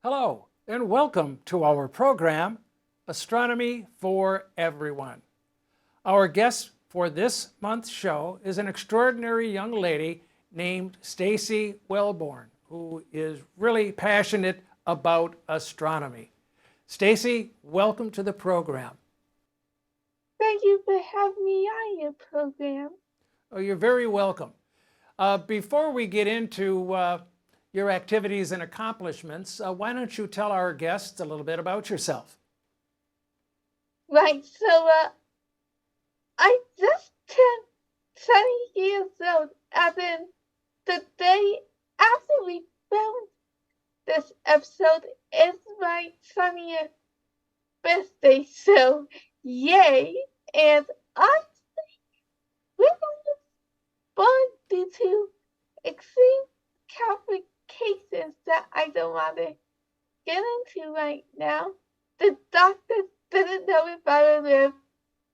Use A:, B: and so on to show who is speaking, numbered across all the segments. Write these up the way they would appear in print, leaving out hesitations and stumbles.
A: Hello, and welcome to our program, Astronomy for Everyone. Our guest for this month's show is an extraordinary young lady named Stacy Welborne, who is really passionate about astronomy. Stacy, welcome to the program.
B: Thank you for having me on your program.
A: Oh, you're very welcome. Before we get into your activities and accomplishments, why don't you tell our guests a little bit about yourself?
B: Right, I just turned 20 years old, as in the day after we filmed this episode is my 20th birthday, so yay! And honestly, we were born due to extreme complications that I don't want to get into right now. The doctors didn't know if I would live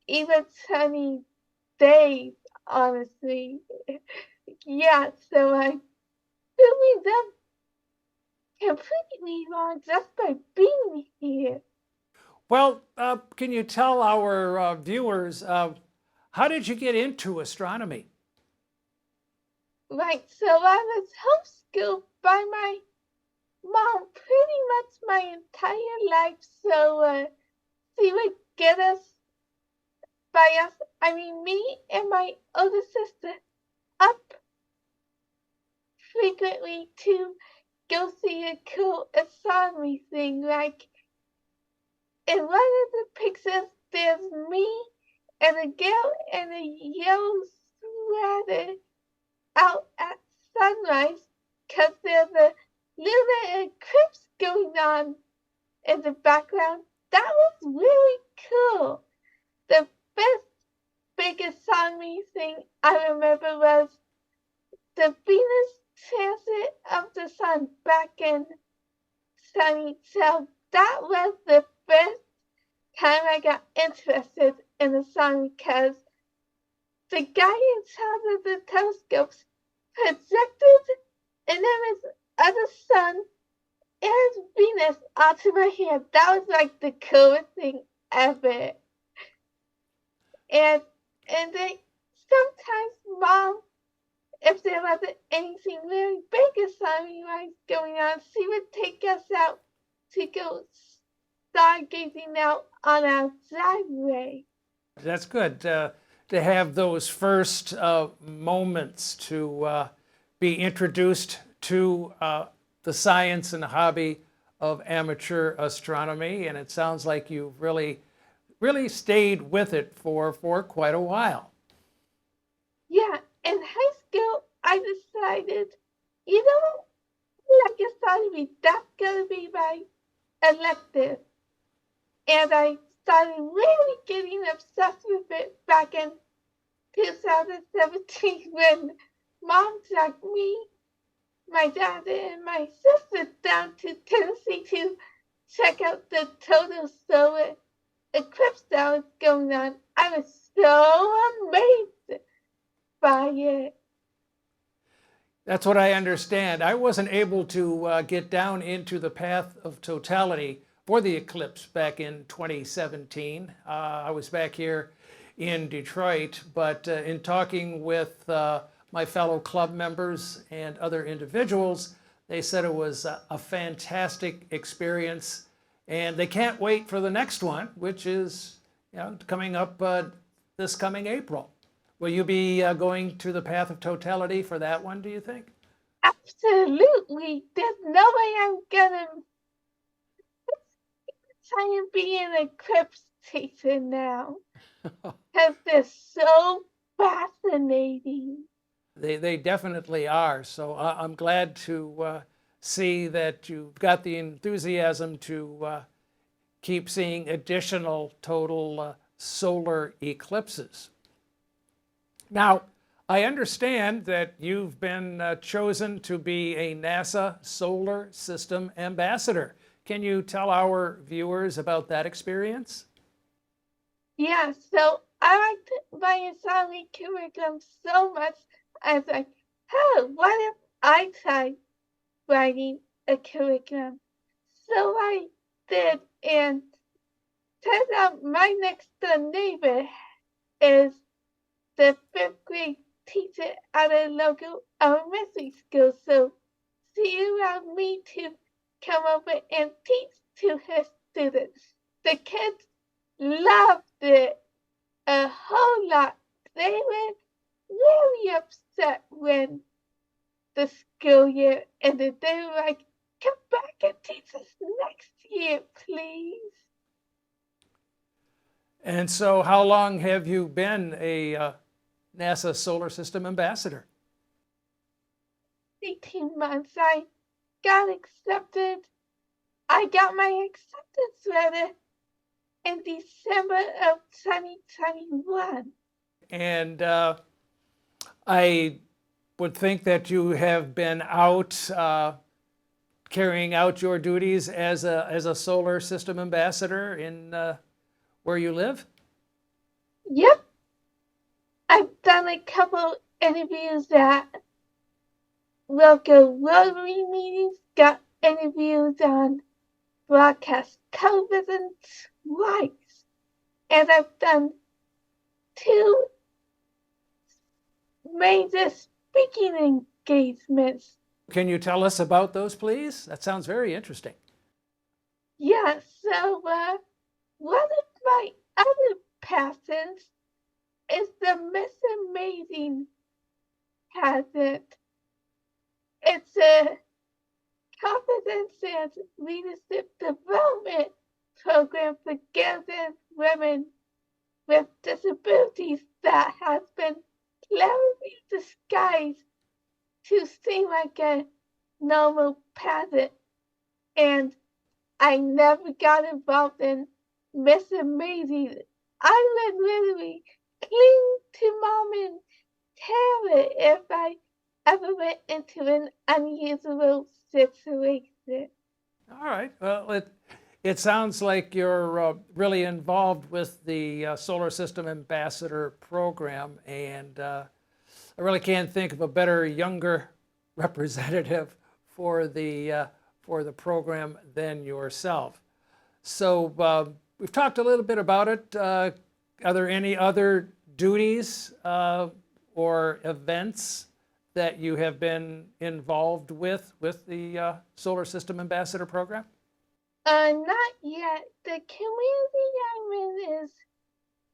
B: even 20 days, honestly. Yeah, so I'm feeling them completely wrong just by being here.
A: Well, can you tell our viewers how did you get into astronomy?
B: Right, so I was homeschooled by my mom pretty much my entire life, so she would get us, I mean me and my older sister, up frequently to go see a cool astronomy thing. Like in one of the pictures, there's me and a girl in a yellow sweater out at sunrise because there's a lunar eclipse going on in the background. That was really cool. The first big astronomy thing I remember was the Venus transit of the sun back in 2012. That was the first time I got interested in the sun because the guy in charge of the telescopes projected an image of the sun and Venus onto my hand. That was like the coolest thing ever. And then sometimes mom, if there wasn't anything really big astronomy-wise going on, she would take us out to go stargazing out on our driveway.
A: That's good to have those first moments to be introduced to the science and hobby of amateur astronomy, and it sounds like you've really stayed with it for quite a while.
B: Yeah, in high school, I decided, like astronomy, that's gonna be my elective. And I started really getting obsessed with it back in 2017 when mom dragged me, my dad, and my sister down to Tennessee to check out the total solar eclipse that was going on. I was so amazed by it.
A: That's what I understand. I wasn't able to get down into the path of totality for the eclipse back in 2017. I was back here in Detroit, but in talking with my fellow club members and other individuals, they said it was a fantastic experience, and they can't wait for the next one, which is coming up this coming April. Will you be going to the path of totality for that one, do you think?
B: Absolutely. There's no way I'm gonna try and be an eclipse chaser now. Because they're so fascinating.
A: They definitely are. So I'm glad to see that you've got the enthusiasm to keep seeing additional total solar eclipses. Now, I understand that you've been chosen to be a NASA Solar System Ambassador. Can you tell our viewers about that experience?
B: Yeah, so I liked my astronomy curriculum so much. I was like, oh, what if I tried writing a curriculum? So I did, and turns out my next door neighbor is the fifth grade teacher at a local elementary school. So she allowed me to come over and teach to her students. The kids loved it a whole lot. They were really upset when the school year ended. They were like, come back and teach us next year, please.
A: And so how long have you been a NASA Solar System Ambassador?
B: 18 months. I got accepted. I got my acceptance letter in December of 2021.
A: And I would think that you have been out carrying out your duties as a solar system ambassador in where you live?
B: Yep. I've done a couple interviews at local Rotary meetings, got interviews on broadcast television twice, and I've done 2 major speaking engagements.
A: Can you tell us about those, please? That sounds very interesting.
B: Yeah, so one of my other passions is the Miss Amazing hazard. It's a confidence and leadership development program for girls and women with disabilities that has been cleverly disguised to seem like a normal pageant. And I never got involved in Miss Amazing. I would literally cling to Mom and tell it if I ever went into an unusual situation.
A: All right. Well, it sounds like you're really involved with the Solar System Ambassador program, and I really can't think of a better younger representative for the program than yourself. So we've talked a little bit about it. Are there any other duties or events that you have been involved with the Solar System Ambassador program?
B: Not yet. The community I'm in is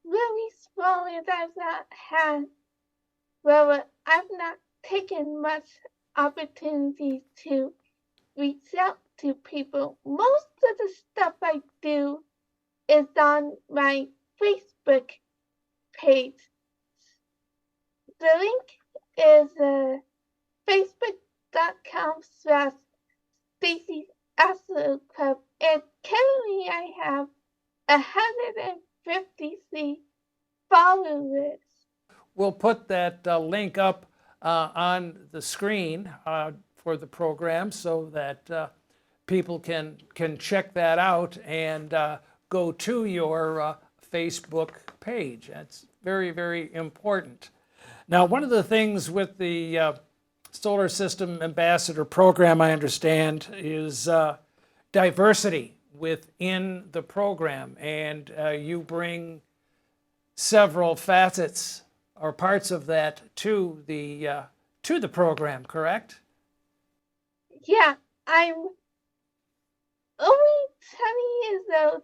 B: really small, and I've not taken much opportunity to reach out to people. Most of the stuff I do is on my Facebook page. The link is facebook.com/Stacy Welborne Club, and currently I have 153 followers.
A: We'll put that link up on the screen for the program so that people can check that out and go to your Facebook page. That's very, very important. Now, one of the things with the Solar System Ambassador program, I understand, is diversity within the program, and you bring several facets or parts of that to the program, correct?
B: Yeah, I'm only 20 years old.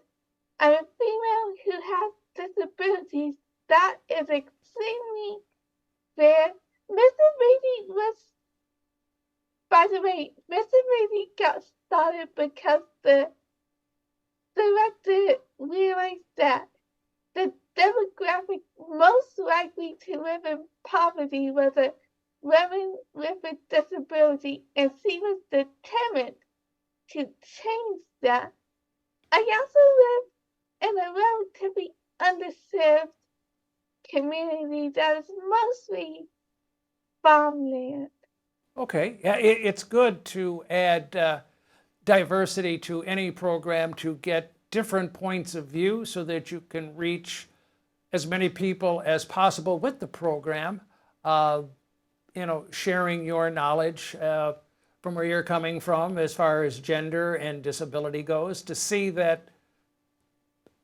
B: I'm a female who has disabilities. That is extremely rare. Mr. Brady was, by the way, Mr. Brady got started because the director realized that the demographic most likely to live in poverty was a woman with a disability, and she was determined to change that. I also live in a relatively underserved community that is mostly farmland.
A: Okay, yeah, it's good to add diversity to any program to get different points of view so that you can reach as many people as possible with the program, sharing your knowledge from where you're coming from as far as gender and disability goes, to see that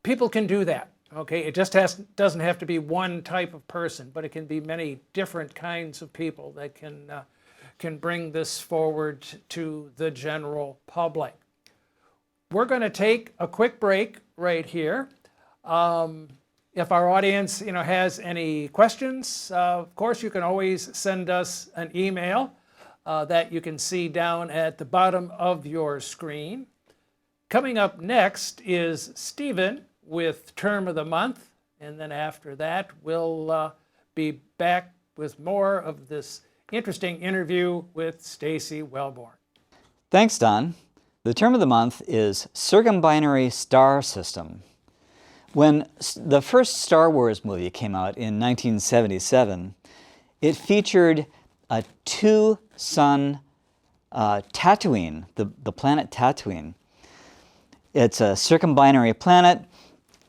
A: people can do that. Okay, it just doesn't have to be one type of person, but it can be many different kinds of people that can bring this forward to the general public. We're going to take a quick break right here. If our audience, has any questions, of course, you can always send us an email that you can see down at the bottom of your screen. Coming up next is Stephen with Term of the Month, and then after that, we'll be back with more of this interesting interview with Stacy Welborne.
C: Thanks, Don. The term of the month is Circumbinary Star System. When the first Star Wars movie came out in 1977, it featured a two-sun Tatooine, the planet Tatooine. It's a circumbinary planet,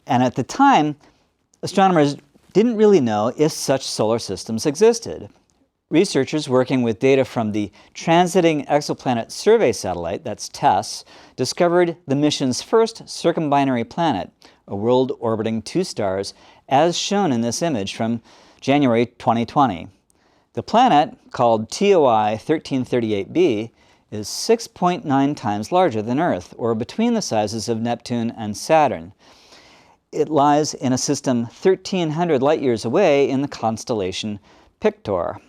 C: and at the time, astronomers didn't really know if such solar systems existed. Researchers working with data from the Transiting Exoplanet Survey Satellite, that's TESS, discovered the mission's first circumbinary planet, a world orbiting two stars, as shown in this image from January 2020. The planet, called TOI 1338b, is 6.9 times larger than Earth, or between the sizes of Neptune and Saturn. It lies in a system 1,300 light-years away in the constellation Pictor.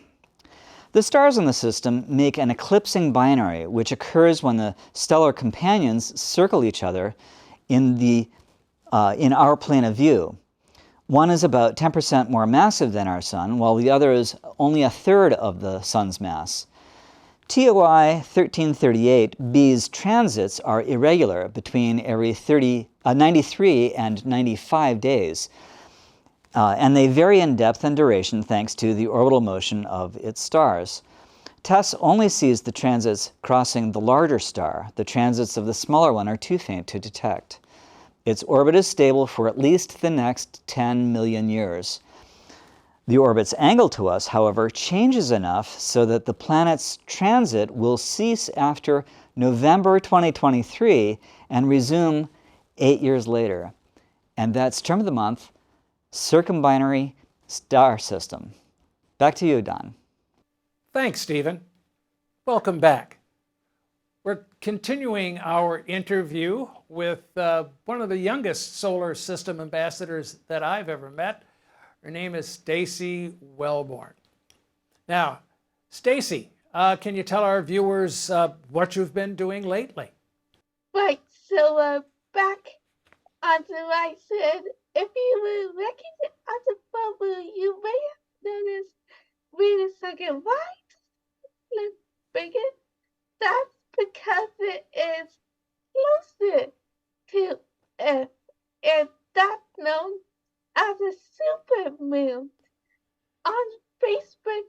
C: The stars in the system make an eclipsing binary, which occurs when the stellar companions circle each other in our plane of view. One is about 10% more massive than our Sun, while the other is only a third of the Sun's mass. TOI 1338b's transits are irregular between every 93 and 95 days, and they vary in depth and duration thanks to the orbital motion of its stars. TESS only sees the transits crossing the larger star. The transits of the smaller one are too faint to detect. Its orbit is stable for at least the next 10 million years. The orbit's angle to us, however, changes enough so that the planet's transit will cease after November 2023 and resume 8 years later. And that's Term of the Month, Circumbinary Star System. Back to you, Don.
A: Thanks, Stephen. Welcome back. We're continuing our interview with one of the youngest solar system ambassadors that I've ever met. Her name is Stacy Welborne. Now, Stacy, can you tell our viewers what you've been doing lately?
B: Right, so back on I said, if you were looking at the bubble, you may have noticed, wait a second, why does it look bigger? That's because it is closer to Earth, and that's known as a supermoon. On Facebook,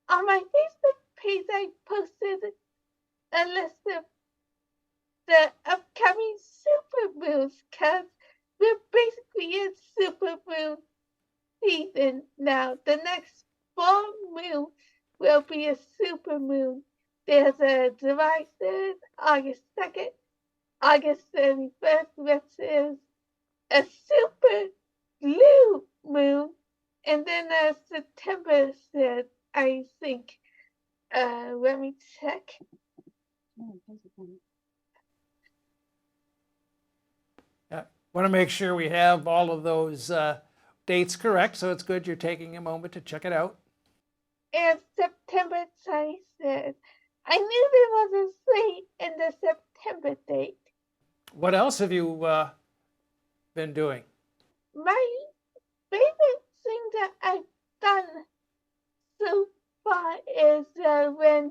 B: on my Facebook page, I posted a list of the upcoming supermoons, because we're basically in supermoon season now. The next full moon will be a supermoon. There's a July 3rd, August 2nd, August 31st, which is a super blue moon, and then September 3rd, I think. Let me check.
A: Want to make sure we have all of those dates correct, so it's good you're taking a moment to check it out.
B: And September 23rd. I knew there was a slate in the September date.
A: What else have you been doing?
B: My favorite thing that I've done so far is when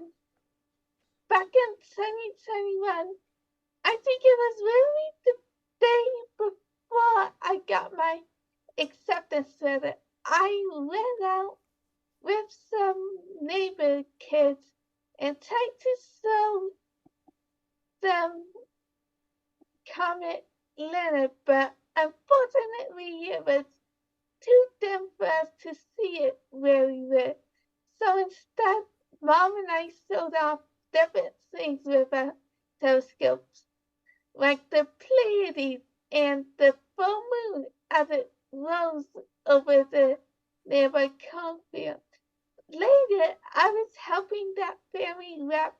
B: back in 2021, I think it was really the day before I got my acceptance letter, I went out with some neighbor kids and tried to show them Comet Leonard, but unfortunately it was too dim for us to see it where we were. So instead, Mom and I showed off different things with our telescopes, like the Pleiades and the full moon as it rose over the nearby cornfield. Later, I was helping that family wrap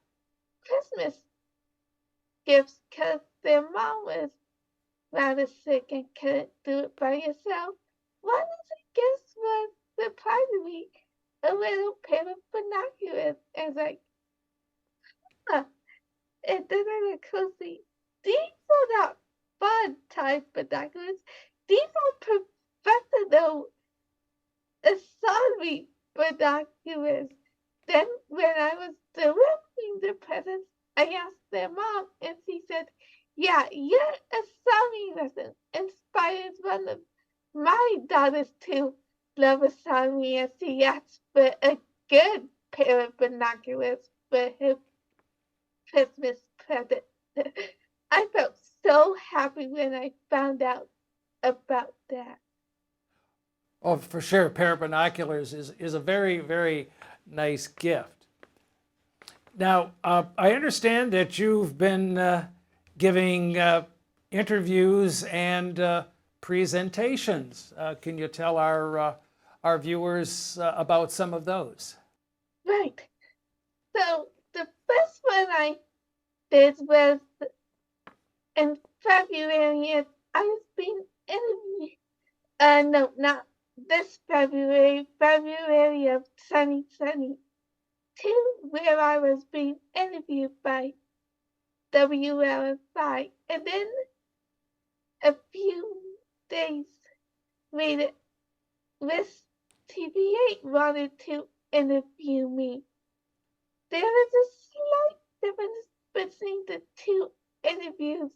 B: Christmas gifts because their mom was rather sick and couldn't do it by herself. One of the gifts was surprisingly a little pair of binoculars. And like, huh. And then I looked closely. These are not fun type binoculars. These are professional astronomy binoculars. Then when I was delivering the presents, I asked their mom, and she said, yeah, your astronomy lesson inspires one of my daughters to love astronomy, and she asked for a good pair of binoculars for her Christmas present. I felt so happy when I found out about that.
A: Oh, for sure, a pair of binoculars is a very, very nice gift. Now, I understand that you've been giving interviews and presentations. Can you tell our viewers about some of those?
B: Right. So the first one I did was in February, and I was being interviewed. No, not this February, February of 2022, where I was being interviewed by WLFI. And then a few days later, Miss TV8 wanted to interview me. There was a slight difference between the two interviews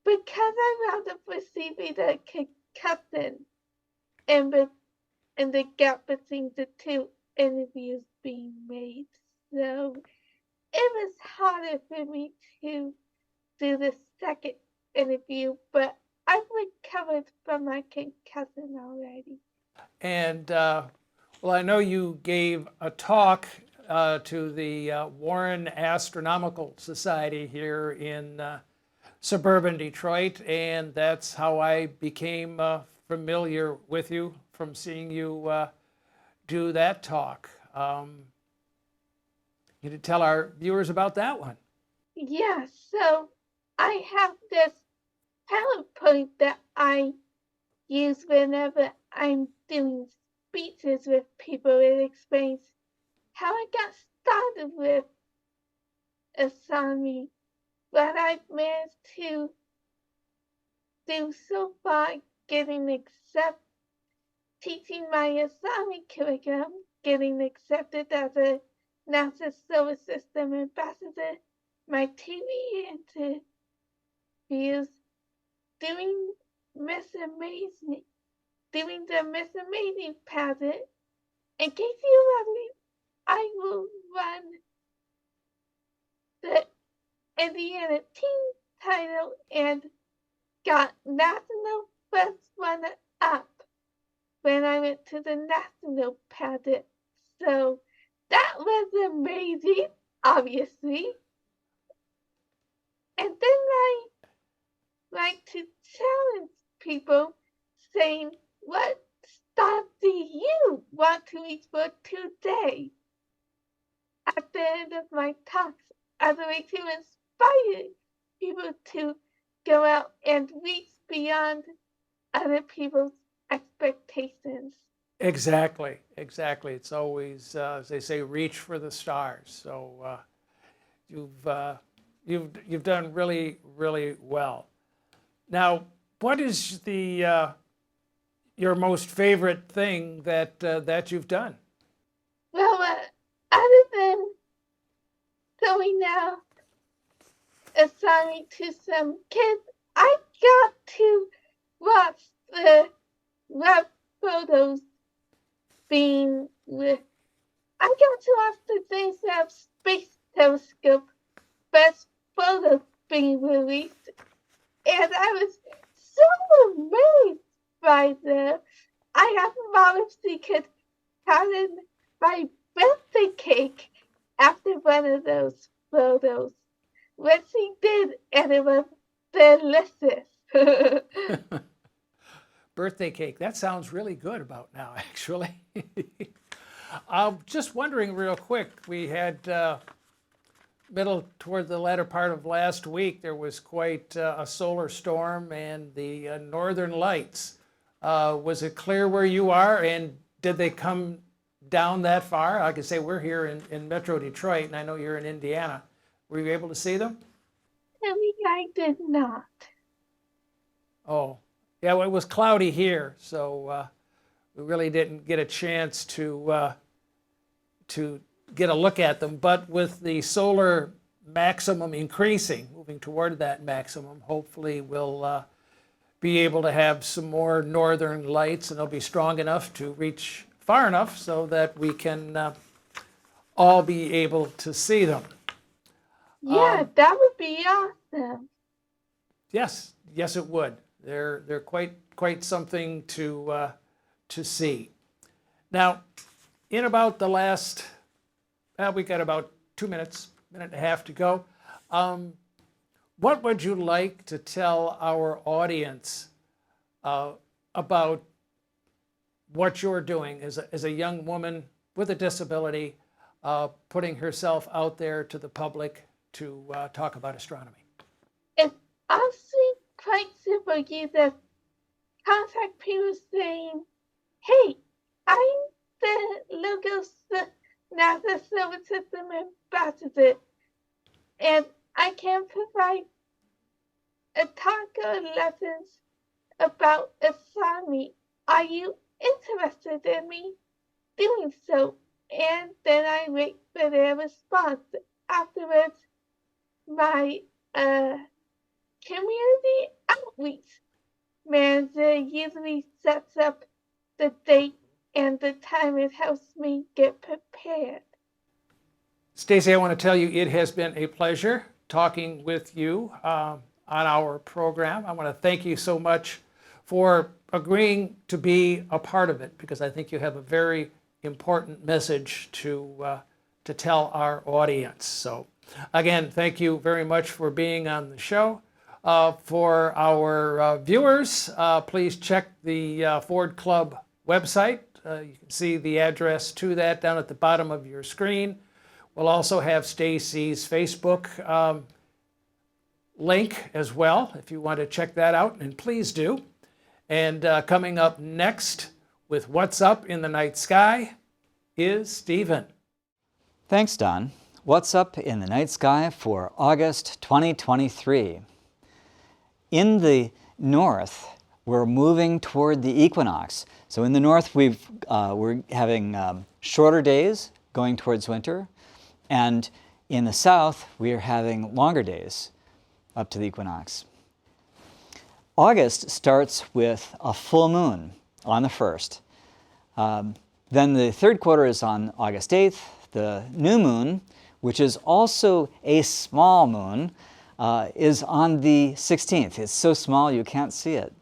B: because I wound up receiving a concussion and the gap between the two interviews being made. So it was harder for me to do the second interview, but I've recovered from my concussion already.
A: And well, I know you gave a talk to the Warren Astronomical Society here in suburban Detroit, and that's how I became familiar with you from seeing you do that talk. You could tell our viewers about that one.
B: Yeah, so I have this PowerPoint that I use whenever I'm doing speeches with people. It explains how I got started with astronomy, what I've managed to do so far, getting accepted, teaching my astronomy curriculum, getting accepted as a NASA Solar System Ambassador, my TV interviews, doing the Miss Amazing pageant. In case you're wondering, I will run the Indiana team title and got national first runner-up when I went to the national pageant. So that was amazing, obviously. And then I like to challenge people saying, what star do you want to reach for today? At the end of my talks, as a way to inspire people to go out and reach beyond other people's expectations.
A: Exactly, exactly. It's always, as they say, reach for the stars. So you've done really, really well. Now, what is your most favorite thing that you've done?
B: Well, other than going out assigning to some kids, I got to watch the web photos being with. I got to watch the James Webb Space Telescope best photos being released, and I was so amazed by them. I asked Mom if she could pattern my birthday cake after one of those photos, which he did, and it was delicious.
A: Birthday cake. That sounds really good about now, actually. I'm just wondering real quick, we had toward the latter part of last week, there was quite a solar storm and the northern lights. Was it clear where you are, and did they come down that far? I could say we're here in Metro Detroit, and I know you're in Indiana. Were you able to see them?
B: I did not.
A: Oh, yeah, well, it was cloudy here, so we really didn't get a chance to get a look at them. But with the solar maximum increasing, moving toward that maximum, hopefully we'll be able to have some more northern lights, and they'll be strong enough to reach far enough so that we can all be able to see them.
B: Yeah, that would be awesome.
A: Yes, yes, it would. They're quite something to see. Now, in about the last, we got about 2 minutes, minute and a half to go. What would you like to tell our audience about what you're doing as a young woman with a disability, putting herself out there to the public to talk about astronomy?
B: It's actually quite simple. You just contact people saying, hey, I'm the local NASA Solar System Ambassador, and I can provide a talk or lessons about astronomy. Are you interested in me doing so? And then I wait for their response. Afterwards, my community outreach manager usually sets up the date and the time. It helps me get prepared.
A: Stacy, I want to tell you it has been a pleasure talking with you on our program. I want to thank you so much for agreeing to be a part of it, because I think you have a very important message to tell our audience. So again, thank you very much for being on the show. For our viewers, please check the Ford Club website. You can see the address to that down at the bottom of your screen. We'll also have Stacy's Facebook link as well, if you want to check that out, and please do. And coming up next with What's Up in the Night Sky is Stephen.
C: Thanks, Don. What's up in the night sky for August 2023? In the north, we're moving toward the equinox. So in the north, we're having shorter days going towards winter. And in the south, we're having longer days up to the equinox. August starts with a full moon on the 1st. Then the third quarter is on August 8th. The new moon, which is also a small moon, is on the 16th. It's so small you can't see it.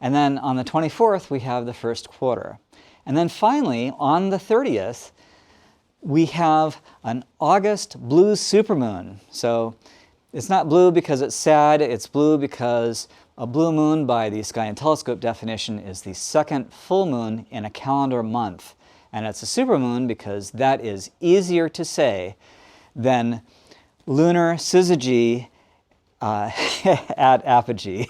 C: And then on the 24th, we have the first quarter. And then finally, on the 30th, we have an August blue supermoon. So it's not blue because it's sad, it's blue because a blue moon by the Sky and Telescope definition is the second full moon in a calendar month. And it's a supermoon because that is easier to say than lunar syzygy at apogee.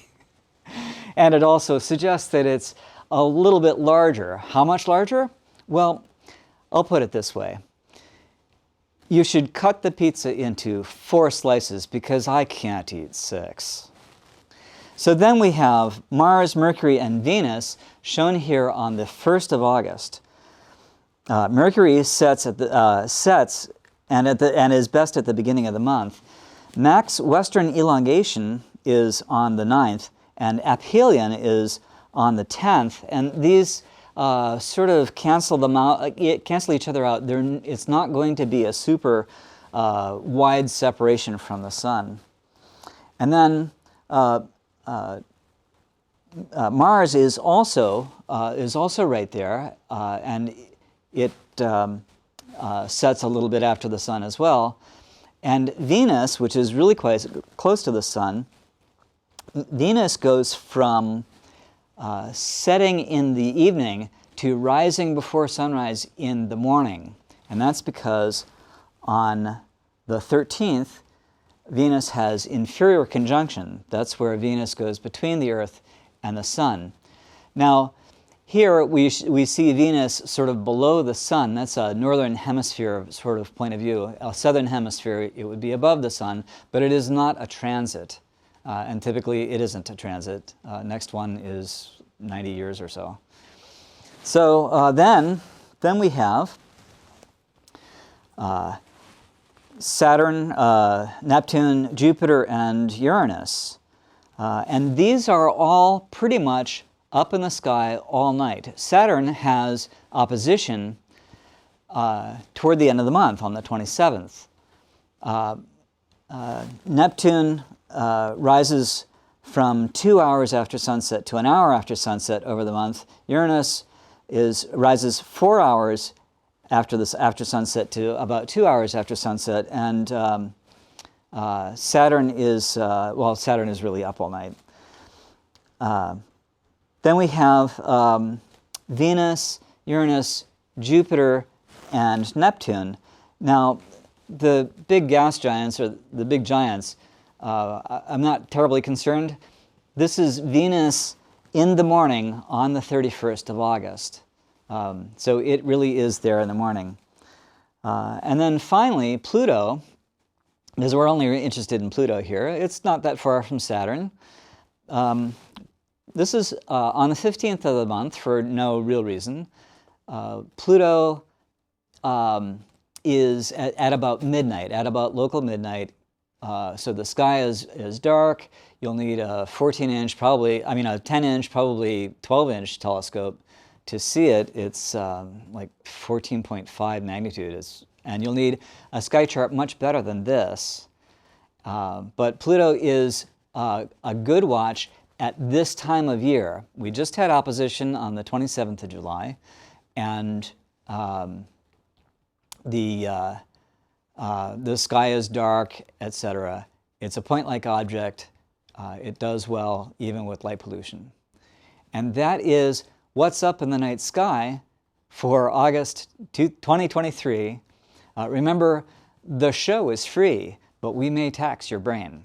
C: And it also suggests that it's a little bit larger. How much larger? Well, I'll put it this way. You should cut the pizza into 4 slices because I can't eat 6. So then we have Mars, Mercury, and Venus shown here on the 1st of August. Mercury sets and is best at the beginning of the month. Max western elongation is on the 9th, and aphelion is on the 10th. And these sort of cancel each other out. It's not going to be a super wide separation from the sun. And then Mars is also right there, and it sets a little bit after the sun as well. And Venus, which is really quite close to the sun, Venus goes from setting in the evening to rising before sunrise in the morning. And that's because on the 13th, Venus has inferior conjunction. That's where Venus goes between the Earth and the sun. Now, here we see Venus sort of below the sun. That's a northern hemisphere sort of point of view. A southern hemisphere, it would be above the sun, but it is not a transit. And typically it isn't a transit. Next one is 90 years or so. So then we have Saturn, Neptune, Jupiter, and Uranus. And these are all pretty much up in the sky all night. Saturn has opposition toward the end of the month on the 27th. Neptune rises from 2 hours after sunset to an hour after sunset over the month. Uranus rises 4 hours after sunset to about 2 hours after sunset, and Saturn is Saturn is really up all night. Then we have Venus, Uranus, Jupiter, and Neptune. Now, the big gas giants, or the big giants, I'm not terribly concerned. This is Venus in the morning on the 31st of August. So it really is there in the morning. And then finally, Pluto, because we're only interested in Pluto here. It's not that far from Saturn. This is on the 15th of the month for no real reason. Pluto is at about midnight, at about local midnight. So the sky is dark. You'll need a 14-inch, a 10-inch, probably 12-inch telescope to see it. It's like 14.5 magnitude. And you'll need a sky chart much better than this. But Pluto is a good watch at this time of year. We just had opposition on the 27th of July, and the sky is dark, etc. It's a point-like object. It does well even with light pollution. And that is what's up in the night sky for August 2023. Remember, the show is free, but we may tax your brain.